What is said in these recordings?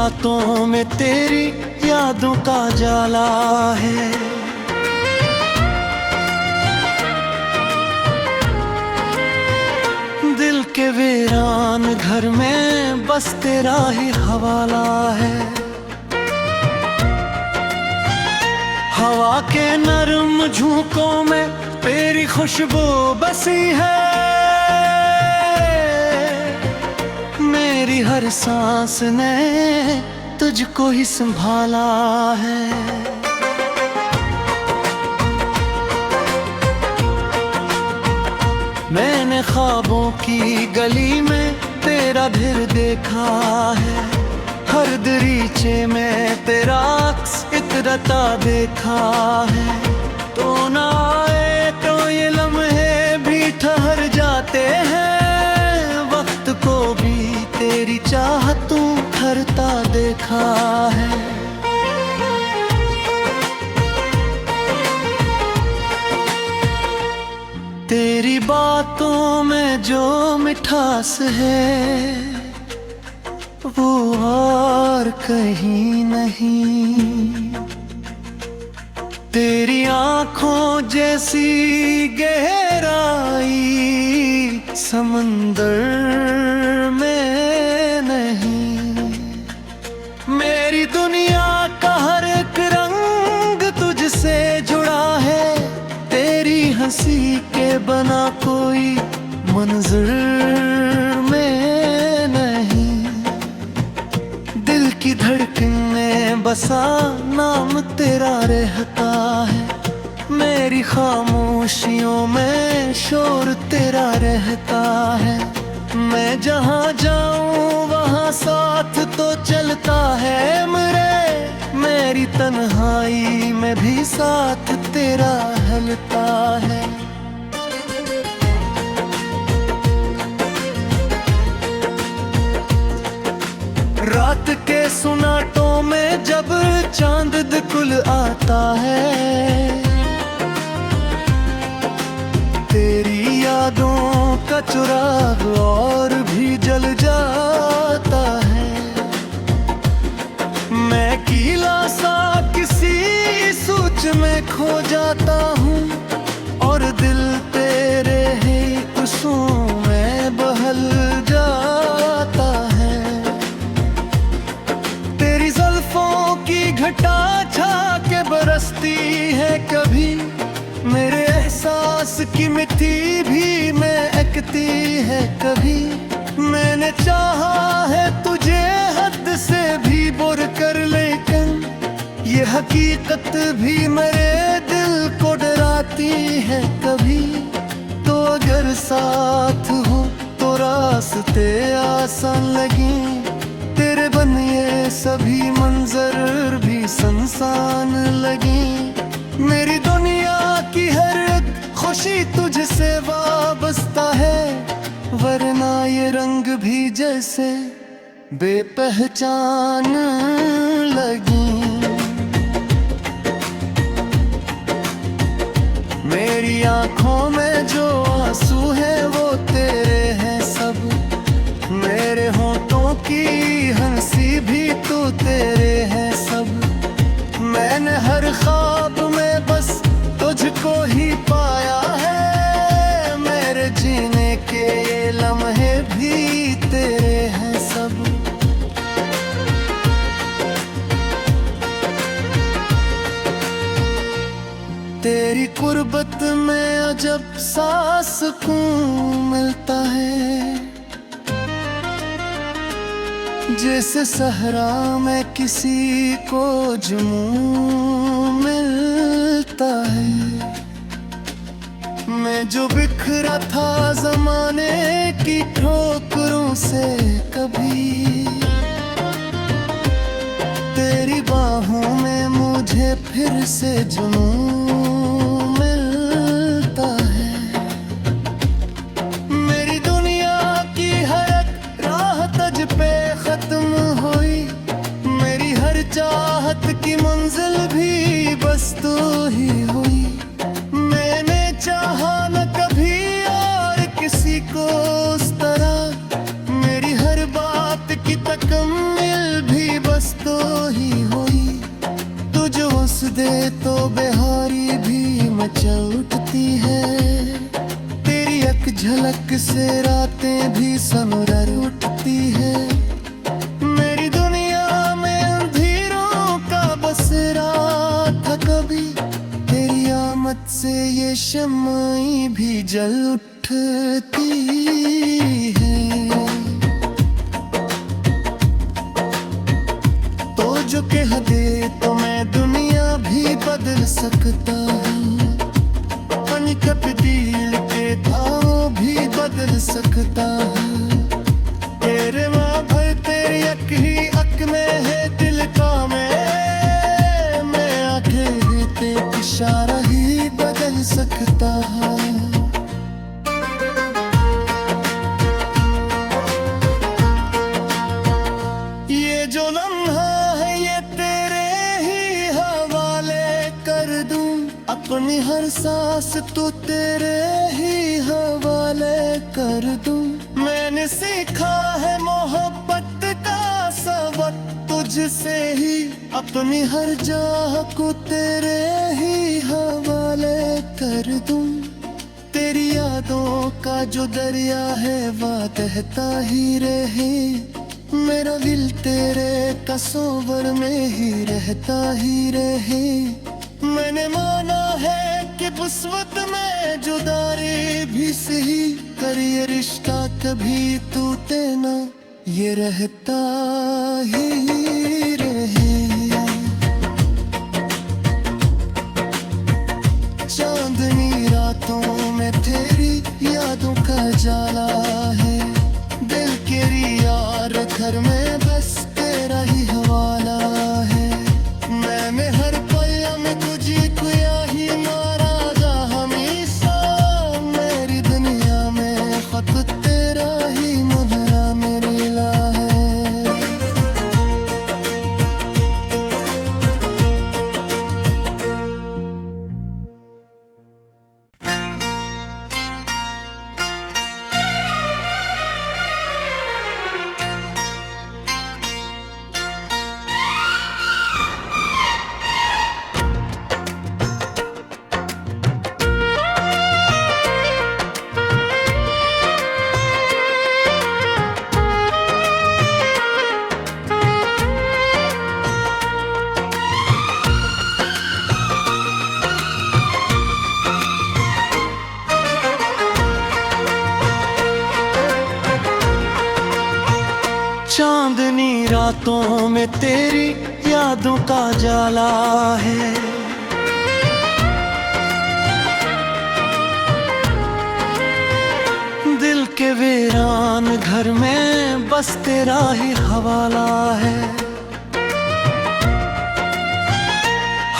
रातों में तेरी यादों का जाला है। दिल के वीरान घर में बस तेरा ही हवाला है। हवा के नरम झोंकों में तेरी खुशबू बसी है। मेरी हर सांस ने तुझको ही संभाला है। मैंने ख्वाबों की गली में तेरा ढेर देखा है। हर दरीचे में तेरा अक्स इतरता देखा है। तो ना आए तो ये लम्हे भी ठहर जाते हैं। वक्त को भी तेरी चाहतों ठहरता देखा है। तेरी बातों में जो मिठास है वो और कहीं नहीं। तेरी आँखों जैसी गहराई समंदर में नहीं। मेरी दुनिया का हर एक रंग तुझसे जुड़ा है। तेरी हंसी के बना कोई मंजर में नहीं। दिल की धड़कन में बसा नाम तेरा रहता है। मेरी खामोशियों में शोर तेरा रहता है। मैं जहाँ जाऊँ वहाँ साथ तो चलता है मेरी तन्हाई में भी साथ तेरा हलता है। रात के सुनाटों में जब चांद दिखुल आता है। तेरी यादों का चिराग और भी जल जाता है। मैं कीला सा किसी सोच में खो जाता हूँ और दिल तेरे ही खुशों में बहल जाता है। तेरी जुल्फों की घटा छा के बरसती है कभी। मेरे एहसास की मिट्टी भी महकती है कभी। मैंने चाहा है तुझे हद से भी बुर कर, लेकिन ये हकीकत भी मेरे दिल को डराती है कभी। तो अगर साथ हो तो रास्ते आसान लगे। तेरे बन ये सभी मंजर भी सुनसान लगे। मेरी दुनिया की हर एक खुशी तुझसे वाबस्ता है। वरना ये रंग भी जैसे बेपहचान लगी। मेरी आँखों में जो आंसू है वो तेरे हैं सब। मेरे होठों की हंसी भी तो तेरे हैं सब। मैंने हर ख्वाब में बस तुझको ही पाया है। मेरे जीने के ये लम्हे भी तेरे हैं सब। तेरी कुर्बत में अजब सा सुकून मिलता है। जैसे सहरा में किसी को जुनून मिलता है। मैं जो बिखरा था जमाने की ठोकरों से कभी। तेरी बाहों में मुझे फिर से जुनून मिलता है। मेरी दुनिया की हर एक राह तुझ पे खत्म हुई। मेरी हर चाहत की मंजिल भी बस तू ही हुई। मैंने चाहा न कभी और किसी को उस तरह। मेरी हर बात की तकम्मिल भी बस मचल उठती है। तेरी एक झलक से रातें भी सनर उठती है। मेरी दुनिया में अंधेरों का बसेरा था कभी, तेरी आमद से ये शम्माई भी जल उठती है। तो जो कह दे तो मैं दुनिया भी बदल सकता हूँ, पानी का तब्दील के भाव भी बदल सकता हूँ। तेरे माँ भर तेरी अक ही अक में है दिल का मैं आखिर ते इशारा ही बदल सकता हूँ। ये जो लम्हा है ये तेरे ही हवाले कर दूं, अपनी हर सांस तो तेरे ही हवाले कर दूं। मैंने सीखा है मोहब्बत का सबक तुझसे ही, अपनी हर जाह को तेरे ही हवाले कर दूं। तेरी यादों का जो दरिया है वह बहता ही रहे, मेरा दिल तेरे तस्वर में ही रहता ही रहे। मैंने माना है कि वुसअत में जुदाई भी सही, कर ये रिश्ता कभी टूटे ना, ये रहता ही रहे। चांदनी रातों में तेरी यादों का जाला है, दिल केरी यार घर में बस तेरा ही हवाला है। मैंने हर पल में तुझे कुया ही मारा जा हमेशा, मेरी दुनिया में खत तेरा ही मुहरा मेरी ला है। चांदनी रातों में तेरी यादों का जाला है, दिल के वीरान घर में बस तेरा ही हवाला है।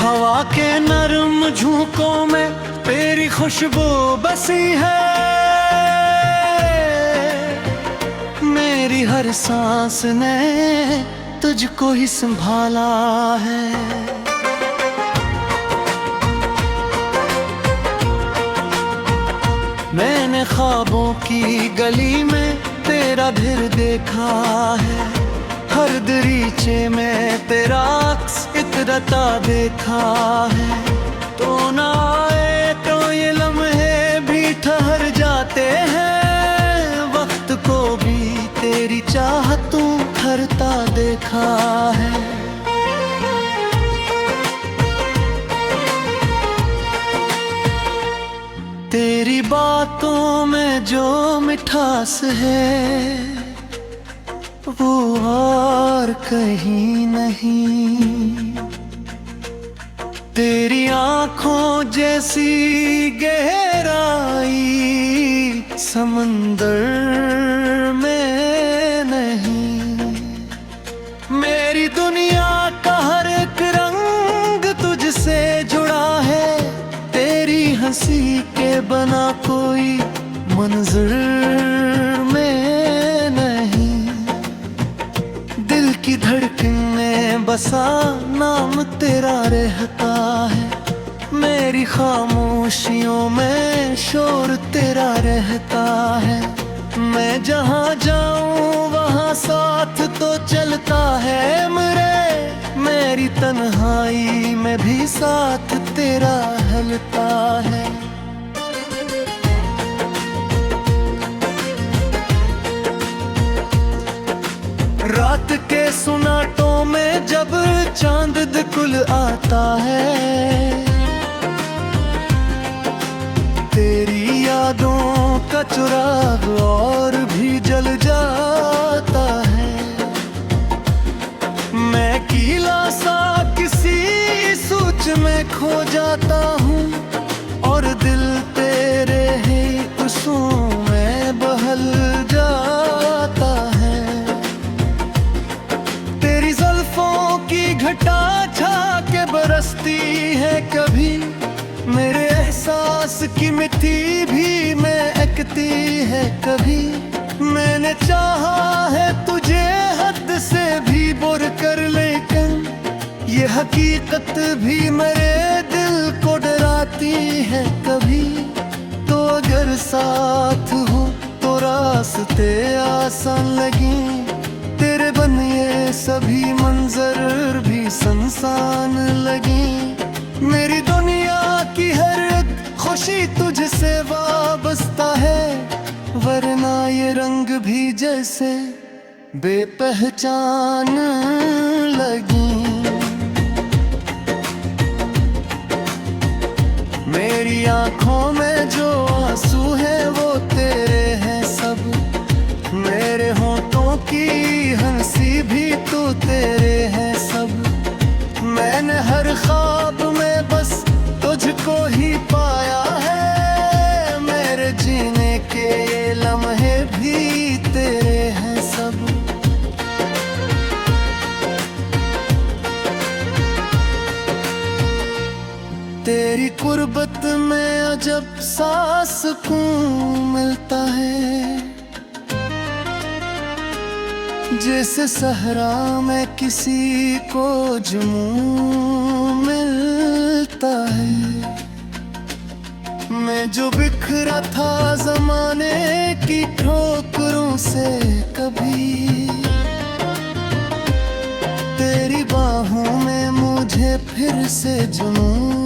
हवा के नरम झोंकों में तेरी खुशबू बसी है, मेरी हर सांस ने तुझको ही संभाला है। मैंने ख्वाबों की गली में तेरा धिर देखा है, हर दरीचे में तेरा अक्स इतरता देखा है। तो ना आए तो ये लम्हे भी ठहर जाते हैं, वक्त को भी तेरी चाहतों ठहरता देखा है। तेरी बातों में जो मिठास है वो और कहीं नहीं, तेरी आंखों जैसी गहराई समंदर में नहीं। मेरी दुनिया का हर एक रंग तुझसे जुड़ा है, तेरी हंसी के बना कोई मंजर में नहीं। दिल की धड़कन में बसा नाम तेरा रहता है, मेरी खामोशियों में शोर तेरा रहता है। मैं जहाँ जाऊँ वहाँ साथ तो चलता है मेरे, मेरी तन्हाई में भी साथ तेरा हलता है। रात के सुनाटों में जब चांद दिखुल आता है, तेरी यादों का चिराग और भी जल जाता है। मैं कीला सा किसी सोच में खो जाता हूँ और दिल तेरे ही खुशों में बहल जाता है। तेरी जुल्फों की घटा छा के बरसती है कभी, मेरे एहसास की मिट्टी भी महकती है कभी। मैंने चाहा है तुझे हद से भी बुर कर, लेकिन ये हकीकत भी मेरे दिल को डराती है कभी। तो अगर साथ हो तो रास्ते आसान लगी, तेरे बनिए सभी मंजर भी संसान लगी। मेरी दुनिया की हर एक खुशी तुझसे वाबस्ता है, वरना ये रंग भी जैसे बेपहचान लगी। मेरी आंखों में जो आंसू है वो तेरे हैं सब, मेरे होठों की हंसी भी तो तेरे हैं सब। मैंने हर ख्वाब में बस तुझको ही पाया है, मेरे जीने के ये लम्हे भी तेरे हैं सब। तेरी कुर्बत में अजब सा सुकून मिलता है, जैसे सहरा में किसी को जुनून मिलता है। मैं जो बिखरा था जमाने की ठोकरों से कभी, तेरी बाहों में मुझे फिर से जुनून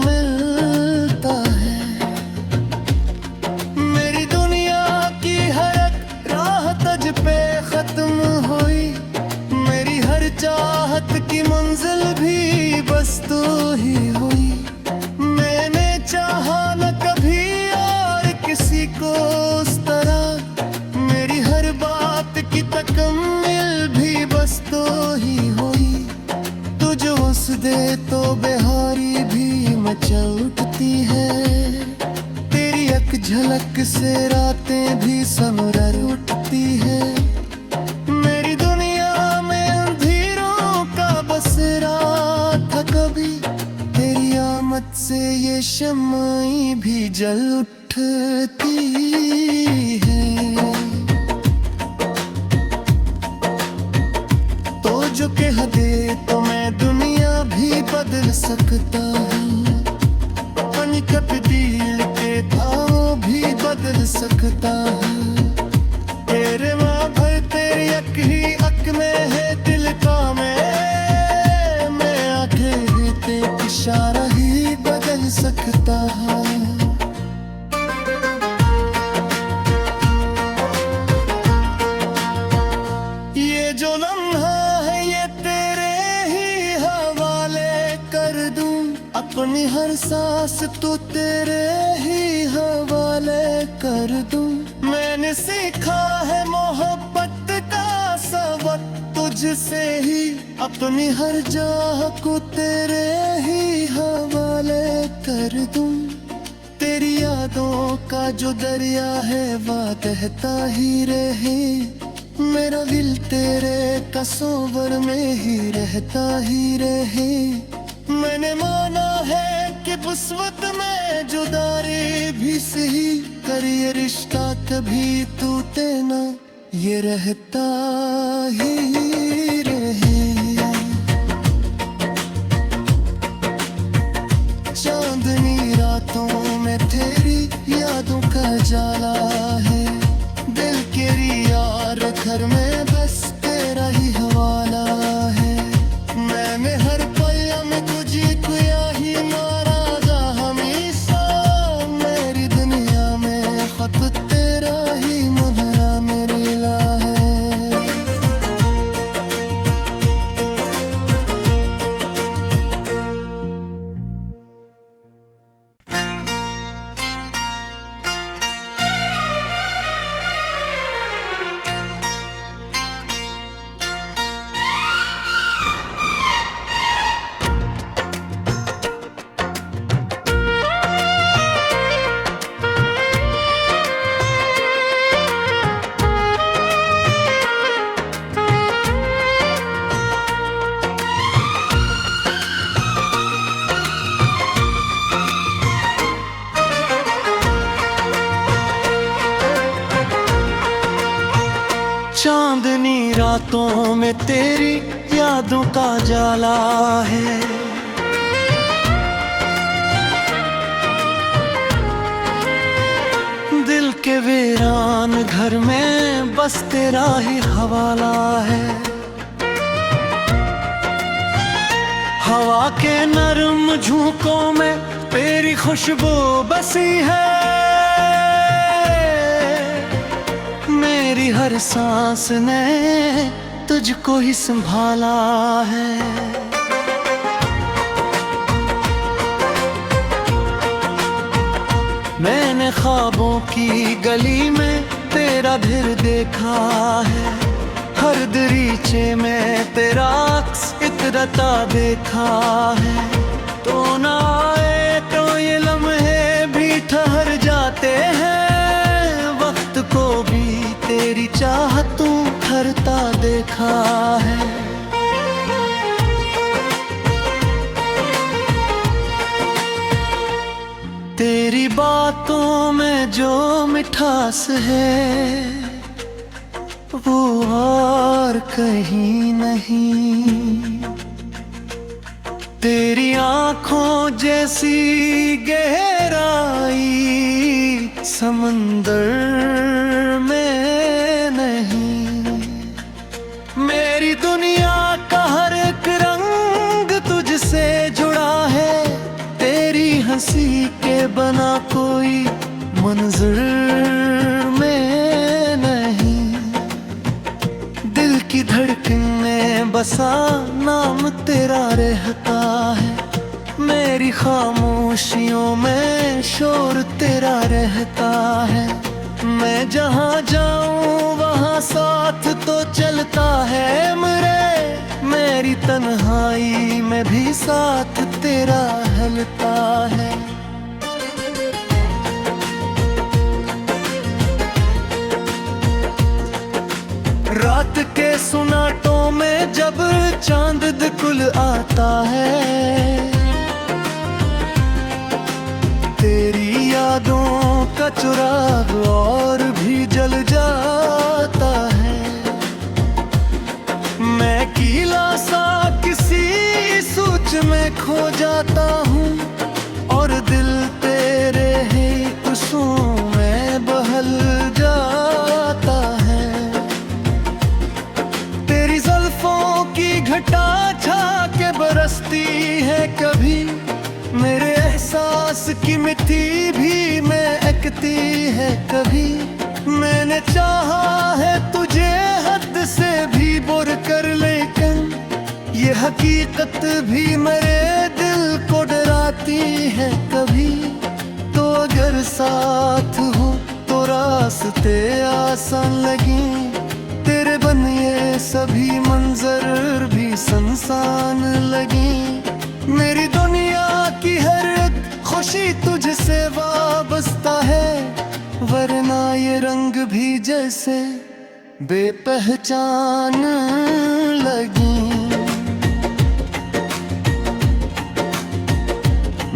मिलता है। मेरी दुनिया की हर एक राह तज पे खत्म हुई, मेरी हर चाहत की मंजिल भी बस तू ही हुई। मैंने चाहा न कभी और किसी को उस तरह, मेरी हर बात की तकम्मिल भी बस तू ही हुई। तुझे उस दे तो बिहारी भी मचल उठती है, तेरी एक झलक से रातें भी समरर उठती है। मेरी दुनिया में अंधेरों का बसेरा था कभी, तेरी आमद से ये शम्माई भी जल उठती है। तो जो कह दे तो मैं दुनिया भी बदल सकता हूँ, पानी का तब्दील के भाव भी बदल सकता हूँ। तेरे माँ भर तेरी अक ही अक में है दिल का मैं आखिर तेरे इशारा ही बदल सकता हूँ। ये जो लम्हा है ये तेरे ही हवाले कर दूं, अपनी हर सांस तो तेरे ही हवाले कर दूं। मैंने सीखा है मोहब्बत का सबक तुझसे ही, अपनी हर जाह को तेरे ही हवाले कर दूं। तेरी यादों का जो दरिया है वह बहता ही रहे, मेरा दिल तेरे तस्वर में ही रहता ही रहे। मैंने माना है कि वुसअत में जुदाई भी सही, कर ये रिश्ता कभी टूटे ना, ये रहता ही रहे। चांदनी रातों में तेरी यादों का जाला है, दिल केरी यार घर में बस तेरा ही हवाला है। मैंने हर पल में तुझे को ही रातों में तेरी यादों का जाला है। दिल के वीरान घर में बस तेरा ही हवाला है। हवा के नरम झोंकों में तेरी खुशबू बसी है। मेरी हर सांस ने तुझको ही संभाला है। मैंने ख्वाबों की गली में तेरा ढेर देखा है। हर दरीचे में तेरा अक्स इतरता देखा है। तो ना आए तो ये लम्हे भी ठहर जाते हैं। वक्त को भी तेरी चाहतों ठहरता देखा है। तेरी बातों में जो मिठास है वो और कहीं नहीं। तेरी आँखों जैसी गहराई समंदर में नहीं। मेरी दुनिया का हर एक रंग तुझसे जुड़ा है। तेरी हंसी के बना कोई मंजर में नहीं। दिल की धड़कन में बसा नाम तेरा रहता है। मेरी खामोशियों में शोर तेरा रहता है। मैं जहाँ जाऊँ वहाँ साथ तो चलता है मेरी तन्हाई में भी साथ तेरा हलता है। रात के सुनाटों में जब चांद दिखुल आता है। तेरी यादों का चिराग और भी जल जाता है। मैं कीला सा किसी सोच में खो जाता हूँ और दिल तेरे ही खुशों में बहल जाता है। तेरी जुल्फों की घटा छा के बरसती है कभी। मेरे एहसास की मिट्टी भी महकती है कभी। मैंने चाहा है तुझे हद से भी बुर कर, लेकिन ये हकीकत भी मेरे दिल को डराती है कभी। तो अगर साथ हो तो रास्ते आसान लगे। तेरे बनिए सभी मंजर भी संसान लगे। मेरी दुनिया की हर एक खुशी तुझसे वाबस्ता है। वरना ये रंग भी जैसे बेपहचान लगी।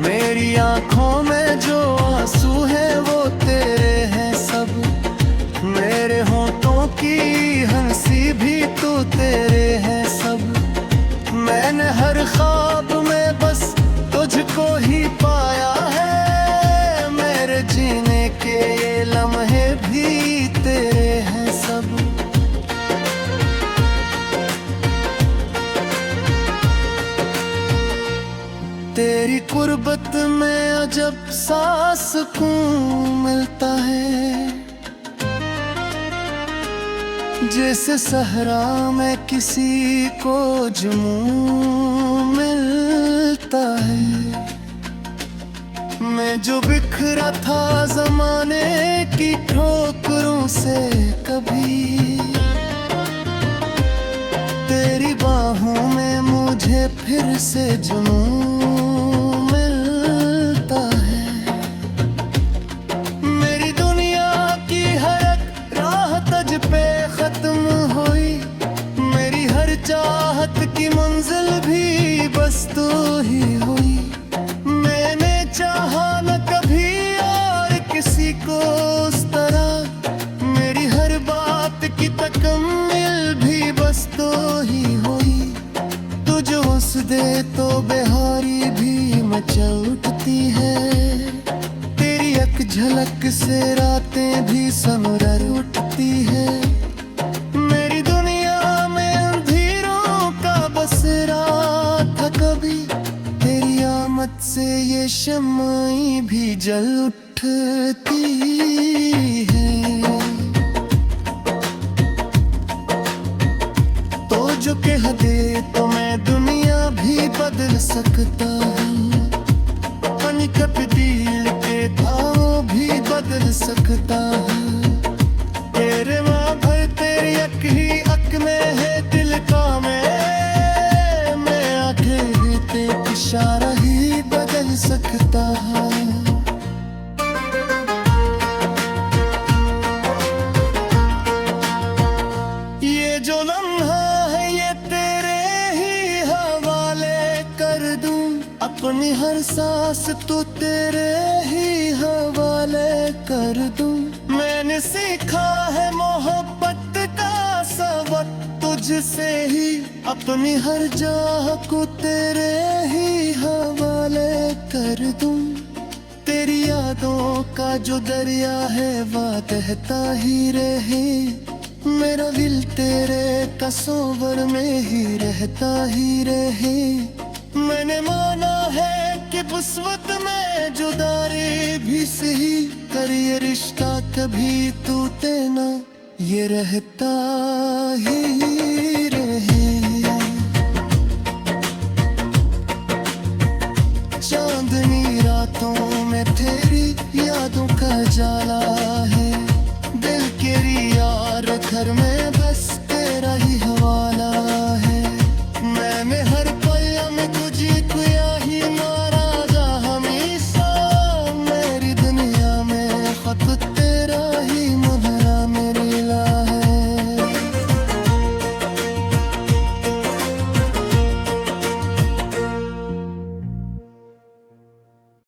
मेरी आँखों में जो आंसू है वो तेरे हैं सब। मेरे होठों की हंसी भी तो तेरे हैं सब। मैंने हर ख्वाब में बस तुझको ही पाया है। मेरे जीने के ये लम्हे भी तेरे हैं सब। तेरी कुर्बत में अजब सा सुकून मिलता है। जैसे सहरा में किसी को जुनून मिलता है। मैं जो बिखरा था जमाने की ठोकरों से कभी। तेरी बाहों में मुझे फिर से जुनून मिलता है। मेरी दुनिया की हर एक राह तुझ पे खत्म हुई। मेरी हर चाहत की मंजिल भी बस तू ही हुई। मैंने चाहा न कभी और किसी को उस तरह। मेरी हर बात की तकम्मिल भी बस तो ही हुई। तुझ हंस दे तो बिहारी भी मचल उठती है। तेरी एक झलक से रातें भी समरर उठती है। मेरी दुनिया में अंधेरों का बसेरा था कभी, तेरी आमद से ये शम्माएं भी जल उठती है। तो जो कह दे तो मैं दुनिया भी बदल सकता हूँ। अनकप दिल के घाव भी बदल सकता हूँ। तेरे माँ भर तेरी अक ही अक में है दिल का मैं आंखें ते इशारा ही बदल सकता हूँ। ये जो लम्हा है ये तेरे ही हवाले कर दूं। अपनी हर सांस तो तेरे ही हवाले कर दूं। मैंने सीखा है मोहब्बत का सबक तुझसे ही। अपनी हर जाह को तेरे ही हवाले कर दूं। तेरी यादों का जो दरिया है वह बहता ही रहे। मेरा दिल तेरे तस्वर में ही रहता ही रहे। मैंने माना है कि वुसअत में जुदाई भी सही, कर ये रिश्ता कभी टूटे ना, ये रहता ही रहे। चांदनी रातों में तेरी यादों का जाला है।